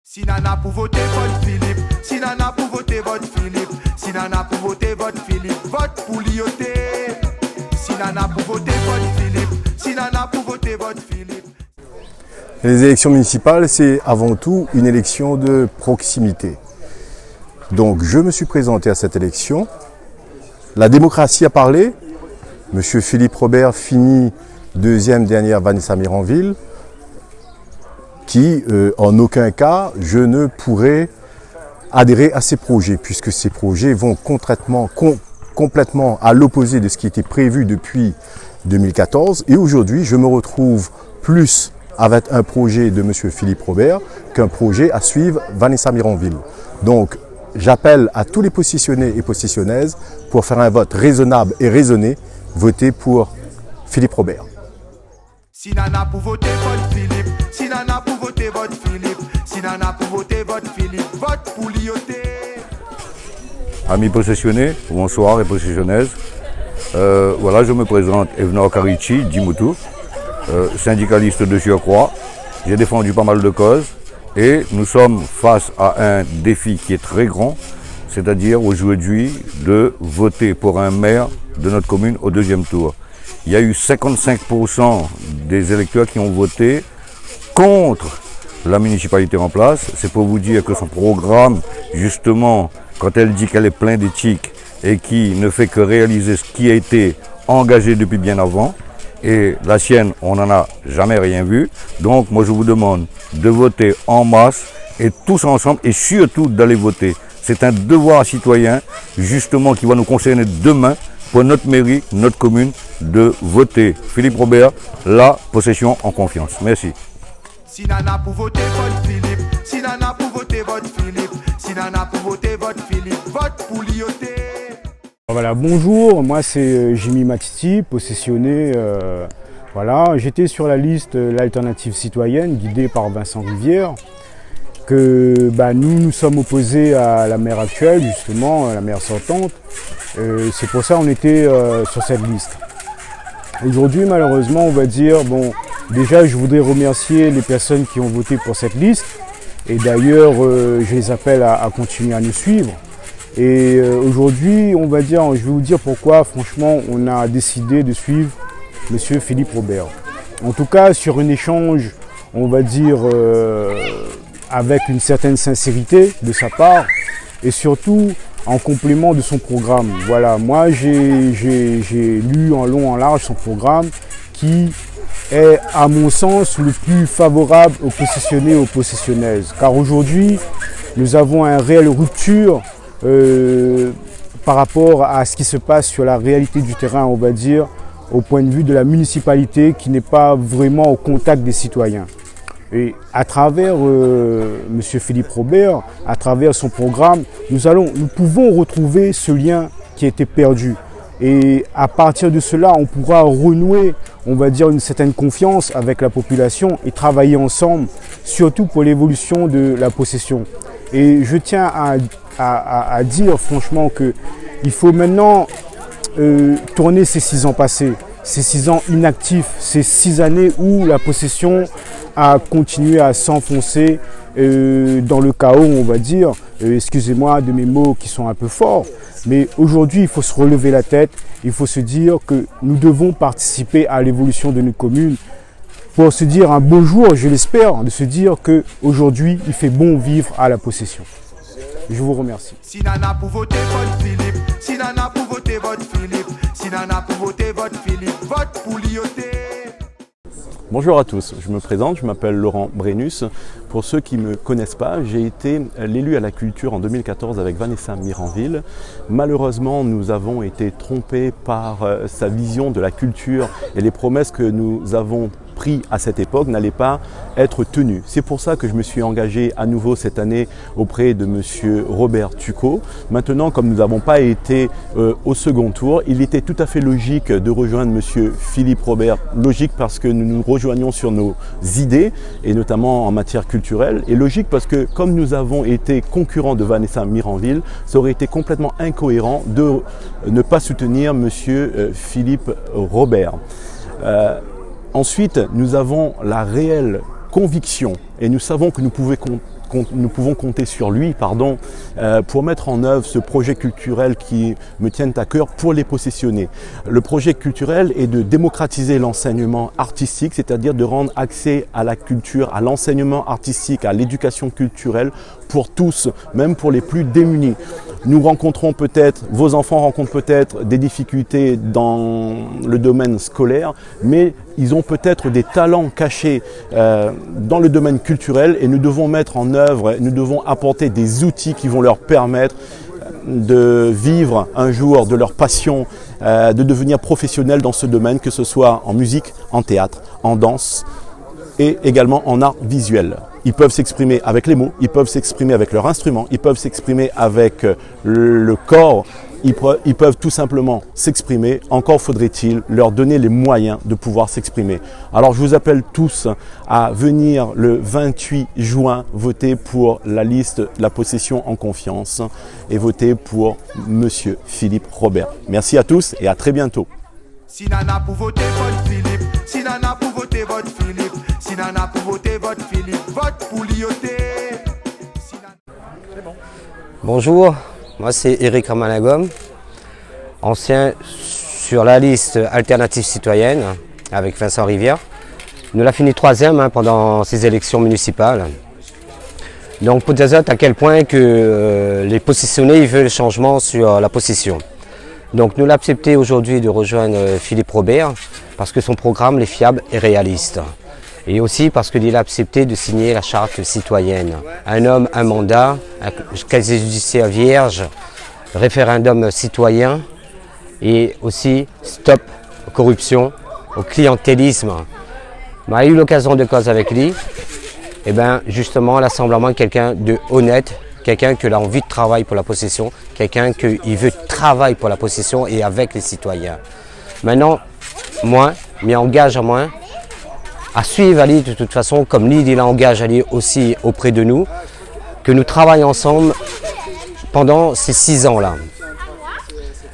Si nana pour voter vote Philippe, si nana pour voter vote Philippe, si nana pour voter vote Philippe, vote pour Lyoté. Si nana pour voter vote Philippe, si nana pour voter vote Philippe. Les élections municipales, c'est avant tout une élection de proximité. Donc je me suis présenté à cette élection. La démocratie a parlé. Monsieur Philippe Robert finit deuxième derrière Vanessa Miranville, qui, en aucun cas, je ne pourrais adhérer à ces projets, puisque ces projets vont complètement à l'opposé de ce qui était prévu depuis 2014. Et aujourd'hui, je me retrouve plus avec un projet de M. Philippe Robert qu'un projet à suivre Vanessa Miranville. Donc, j'appelle à tous les positionnés et positionnaises pour faire un vote raisonnable et raisonné, voter pour Philippe Robert. Si nana pour voter vote Philippe, si nana pour voter vote Philippe, si nana pour voter vote Philippe, vote pour Lyoté. Amis possessionnés, bonsoir et possessionnaises. Voilà, je me présente Evenor Karichi, Djimoutou, syndicaliste de surcroît. J'ai défendu pas mal de causes et nous sommes face à un défi qui est très grand, c'est-à-dire aujourd'hui de voter pour un maire de notre commune au deuxième tour. Il y a eu 55% des électeurs qui ont voté contre la municipalité en place. C'est pour vous dire que son programme, justement, quand elle dit qu'elle est pleine d'éthique et qui ne fait que réaliser ce qui a été engagé depuis bien avant, et la sienne, on n'en a jamais rien vu. Donc moi je vous demande de voter en masse et tous ensemble et surtout d'aller voter. C'est un devoir citoyen, justement, qui va nous concerner demain pour notre mairie, notre commune, de voter Philippe Robert, la possession en confiance. Merci. Si nana pour voter vote Philippe, si nana pour voter vote Philippe, si nana pour voter vote Philippe, vote pour Lyoté. Voilà, bonjour, moi c'est Jimmy Matiti, possessionné. Voilà, j'étais sur la liste l'alternative citoyenne guidée par Vincent Rivière. Que nous sommes opposés à la maire actuelle, justement, à la maire sortante. C'est pour ça qu'on était sur cette liste. Aujourd'hui, malheureusement, on va dire, bon, déjà, je voudrais remercier les personnes qui ont voté pour cette liste. Et d'ailleurs, je les appelle à continuer à nous suivre. Et aujourd'hui, on va dire, je vais vous dire pourquoi, franchement, on a décidé de suivre M. Philippe Robert. En tout cas, sur un échange, on va dire, avec une certaine sincérité de sa part et surtout en complément de son programme. Voilà, moi j'ai lu en long en large son programme qui est à mon sens le plus favorable aux possessionnés et aux possessionnaises. Car aujourd'hui nous avons une réelle rupture par rapport à ce qui se passe sur la réalité du terrain, on va dire, au point de vue de la municipalité qui n'est pas vraiment au contact des citoyens. Et à travers M. Philippe Robert, à travers son programme, nous pouvons retrouver ce lien qui a été perdu. Et à partir de cela, on pourra renouer, on va dire, une certaine confiance avec la population et travailler ensemble, surtout pour l'évolution de la possession. Et je tiens à dire franchement qu'il faut maintenant tourner ces 6 ans passés, ces 6 ans inactifs, ces 6 années où la possession a continué à s'enfoncer dans le chaos, on va dire. Excusez-moi de mes mots qui sont un peu forts, mais aujourd'hui il faut se relever la tête, il faut se dire que nous devons participer à l'évolution de notre commune pour se dire un beau jour, je l'espère, de se dire qu'aujourd'hui il fait bon vivre à la possession. Je vous remercie. Si nana pour voter vote Philippe, si nana pour voter vote Philippe, si nana pour voter vote Philippe, vote pour Lyoté. Bonjour à tous, je me présente, je m'appelle Laurent Brennus. Pour ceux qui ne me connaissent pas, j'ai été l'élu à la culture en 2014 avec Vanessa Miranville. Malheureusement, nous avons été trompés par sa vision de la culture et les promesses que nous avons pris à cette époque n'allaient pas être tenues. C'est pour ça que je me suis engagé à nouveau cette année auprès de M. Robert Tucot. Maintenant, comme nous n'avons pas été au second tour, il était tout à fait logique de rejoindre M. Philippe Robert. Logique parce que nous nous rejoignons sur nos idées et notamment en matière culturelle. Et logique parce que comme nous avons été concurrents de Vanessa Miranville, ça aurait été complètement incohérent de ne pas soutenir M. Philippe Robert. Ensuite, nous avons la réelle conviction et nous savons que nous pouvons nous pouvons compter sur lui pour mettre en œuvre ce projet culturel qui me tient à cœur pour les possessionnés. Le projet culturel est de démocratiser l'enseignement artistique, c'est-à-dire de rendre accès à la culture, à l'enseignement artistique, à l'éducation culturelle pour tous, même pour les plus démunis. Nous rencontrons peut-être, vos enfants rencontrent peut-être des difficultés dans le domaine scolaire, mais ils ont peut-être des talents cachés dans le domaine culturel et nous devons mettre en œuvre, nous devons apporter des outils qui vont leur permettre de vivre un jour de leur passion, de devenir professionnels dans ce domaine, que ce soit en musique, en théâtre, en danse et également en art visuel. Ils peuvent s'exprimer avec les mots, ils peuvent s'exprimer avec leur instrument, ils peuvent s'exprimer avec le corps, ils peuvent tout simplement s'exprimer. Encore faudrait-il leur donner les moyens de pouvoir s'exprimer. Alors je vous appelle tous à venir le 28 juin voter pour la liste La Possession en Confiance et voter pour Monsieur Philippe Robert. Merci à tous et à très bientôt. Si nana pour voter vote Philippe, si nana pour voter vote Philippe, si nana pour voter vote Philippe, vote pour Lyoté. Bonjour, moi c'est Eric Ramalagom, ancien sur la liste Alternative Citoyenne avec Vincent Rivière. Nous l'a fini 3e pendant ces élections municipales. Donc pour dire à quel point que les possessionnés ils veulent le changement sur la possession. Donc nous l'avons accepté aujourd'hui de rejoindre Philippe Robert parce que son programme est fiable et réaliste. Et aussi parce qu'il a accepté de signer la charte citoyenne. Un homme, un mandat, un casier judiciaire vierge, référendum citoyen et aussi stop aux corruption, au clientélisme. On a eu l'occasion de cause avec lui. Et bien justement, l'assemblement est quelqu'un de honnête, quelqu'un qui a envie de travailler pour la possession, quelqu'un qui veut travailler pour la possession et avec les citoyens. Maintenant, moi, m'y engage à moi à suivre Ali de toute façon, comme lui, il engage Ali aussi auprès de nous, que nous travaillons ensemble pendant ces 6 ans-là.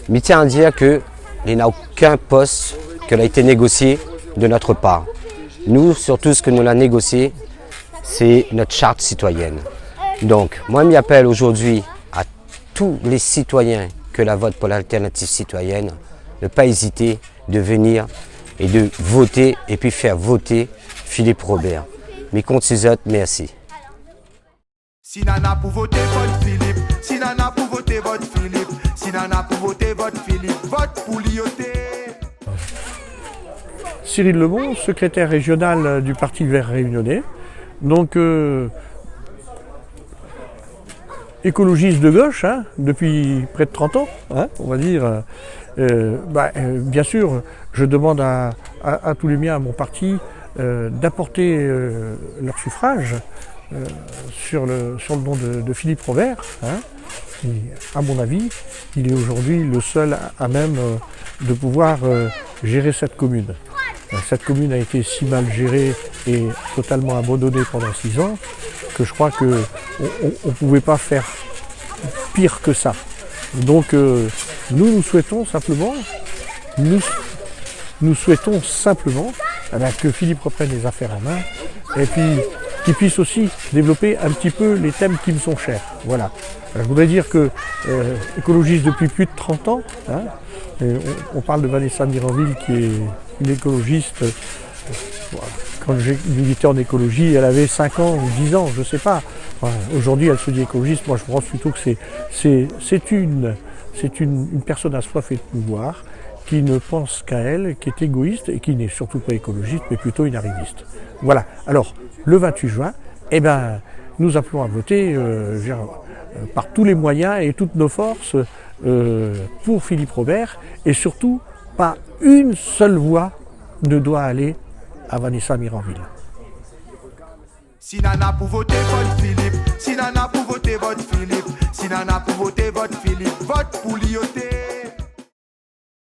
Mais tiens à dire qu'il n'y a aucun poste qui a été négocié de notre part. Nous, surtout ce que nous l'avons négocié, c'est notre charte citoyenne. Donc, moi, je m'appelle aujourd'hui à tous les citoyens que la vote pour l'alternative citoyenne, ne pas hésiter de venir et de voter et puis faire voter Philippe Robert. Mais compte sur eux, merci. Si nana pour voter vote Philippe, si nana pour voter vote Philippe, si nana pour voter vote Philippe, vote pour Lyoté. Cyril Lebon, secrétaire régional du Parti Vert Réunionnais. Donc écologiste de gauche depuis près de 30 ans, on va dire. Bien sûr, je demande à tous les miens, à mon parti, d'apporter leur suffrage sur le nom de Philippe Robert. Et, à mon avis, il est aujourd'hui le seul à même de pouvoir gérer cette commune. Cette commune a été si mal gérée et totalement abandonnée pendant 6 ans que je crois qu'on ne pouvait pas faire pire que ça. Donc nous souhaitons simplement que Philippe reprenne les affaires en main et puis qu'il puisse aussi développer un petit peu les thèmes qui me sont chers. Voilà. Je voudrais dire que écologiste depuis plus de 30 ans, on parle de Vanessa Miranville qui est une écologiste. Quand j'ai milité en écologie, elle avait 5 ans ou 10 ans, je ne sais pas. Aujourd'hui, elle se dit écologiste. Moi, je pense plutôt que c'est une personne assoiffée de pouvoir qui ne pense qu'à elle, qui est égoïste et qui n'est surtout pas écologiste, mais plutôt une arriviste. Voilà. Alors, le 28 juin, nous appelons à voter par tous les moyens et toutes nos forces pour Philippe Robert. Et surtout, pas une seule voix ne doit aller à Vanessa Miranville. Si nana pour voter vote Philippe, si nana pour voter vote Philippe, si nana pour voter vote Philippe, vote pour Lyoté.